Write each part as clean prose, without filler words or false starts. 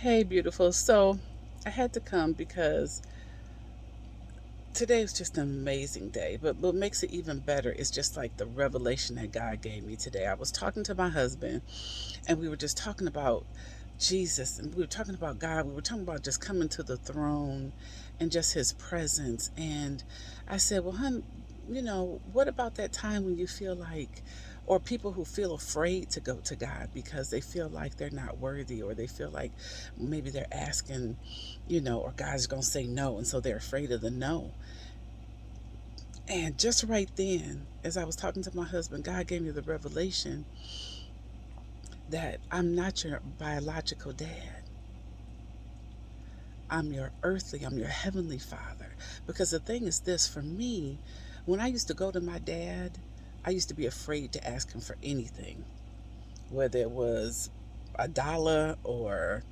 Hey, beautiful. So I had to come because today was just an amazing day. But what makes it even better is just like the revelation that God gave me today. I was talking to my husband, and we were just talking about Jesus, and we were talking about God. We were talking about just coming to the throne and just his presence. And I said, well, hon, what about that time when you feel like, or people who feel afraid to go to God because they feel like they're not worthy, or they feel like maybe they're asking, or God's going to say no. And so they're afraid of the no. And just right then, as I was talking to my husband, God gave me the revelation that I'm not your biological dad. I'm your heavenly father. Because the thing is this, for me, when I used to go to my dad, I used to be afraid to ask him for anything, whether it was $1 or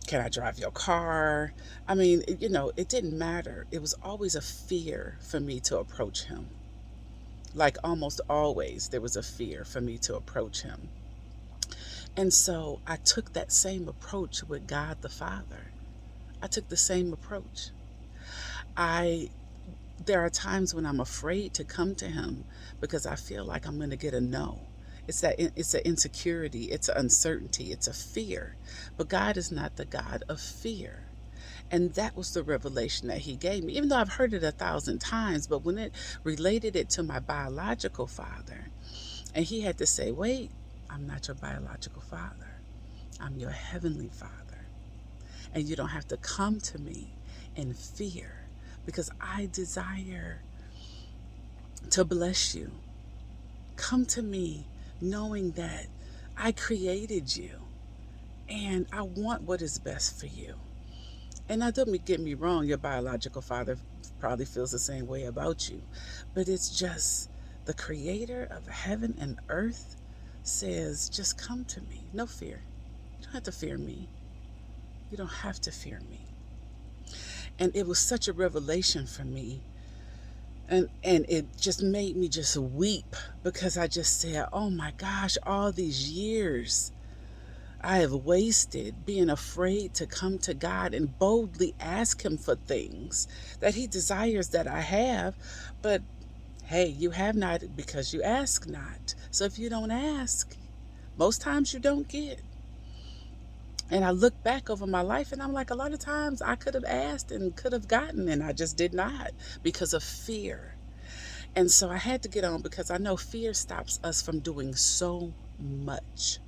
can I drive your car? I mean, it didn't matter. It was always a fear for me to approach him. Like almost always, there was a fear for me to approach him. And so I took that same approach with God the Father. I took the same approach. I There are times when I'm afraid to come to him because I feel like I'm going to get a no. It's an insecurity, it's an uncertainty, it's a fear. But God is not the God of fear. And that was the revelation that he gave me, even though I've heard it 1,000 times. But when it related it to my biological father, and he had to say, wait, I'm not your biological father, I'm your heavenly father. And you don't have to come to me in fear because I desire to bless you. Come to me knowing that I created you and I want what is best for you. And now, don't get me wrong, your biological father probably feels the same way about you. But it's just the creator of heaven and earth says, just come to me. No fear. You don't have to fear me. You don't have to fear me. And it was such a revelation for me. And it just made me just weep because I just said, oh my gosh, all these years I have wasted being afraid to come to God and boldly ask him for things that he desires that I have. But hey, you have not because you ask not. So if you don't ask, most times you don't get. And I look back over my life and I'm like, a lot of times I could have asked and could have gotten, and I just did not because of fear. And so I had to get on because I know fear stops us from doing so much.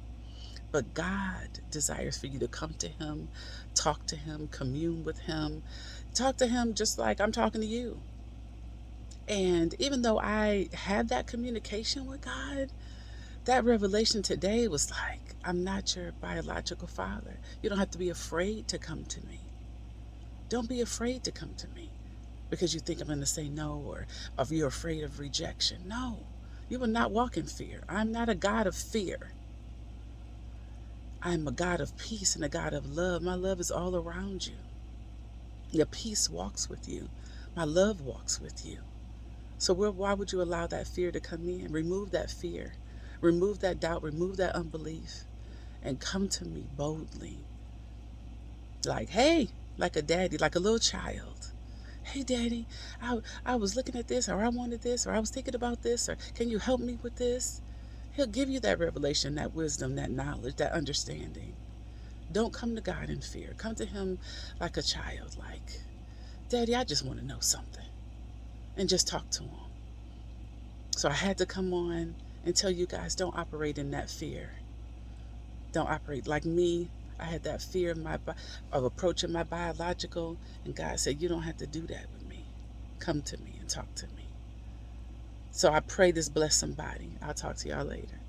But God desires for you to come to him, talk to him, commune with him, talk to him just like I'm talking to you. And even though I had that communication with God, that revelation today was like, I'm not your biological father. You don't have to be afraid to come to me. Don't be afraid to come to me because you think I'm going to say no, or if you're afraid of rejection. No, you will not walk in fear. I'm not a God of fear. I'm a God of peace and a God of love. My love is all around you. Your peace walks with you. My love walks with you. So why would you allow that fear to come in? Remove that fear. Remove that doubt. Remove that unbelief. And come to me boldly. Like, hey, like a daddy, like a little child. Hey, daddy, I was looking at this, or I wanted this, or I was thinking about this, or can you help me with this? He'll give you that revelation, that wisdom, that knowledge, that understanding. Don't come to God in fear. Come to him like a child, like, Daddy, I just want to know something. And just talk to him. So I had to come on and tell you guys, don't operate in that fear. Don't operate like me. I had that fear of approaching my biological, and God said, you don't have to do that with me. Come to me and talk to me. So I pray this bless somebody. I'll talk to y'all later.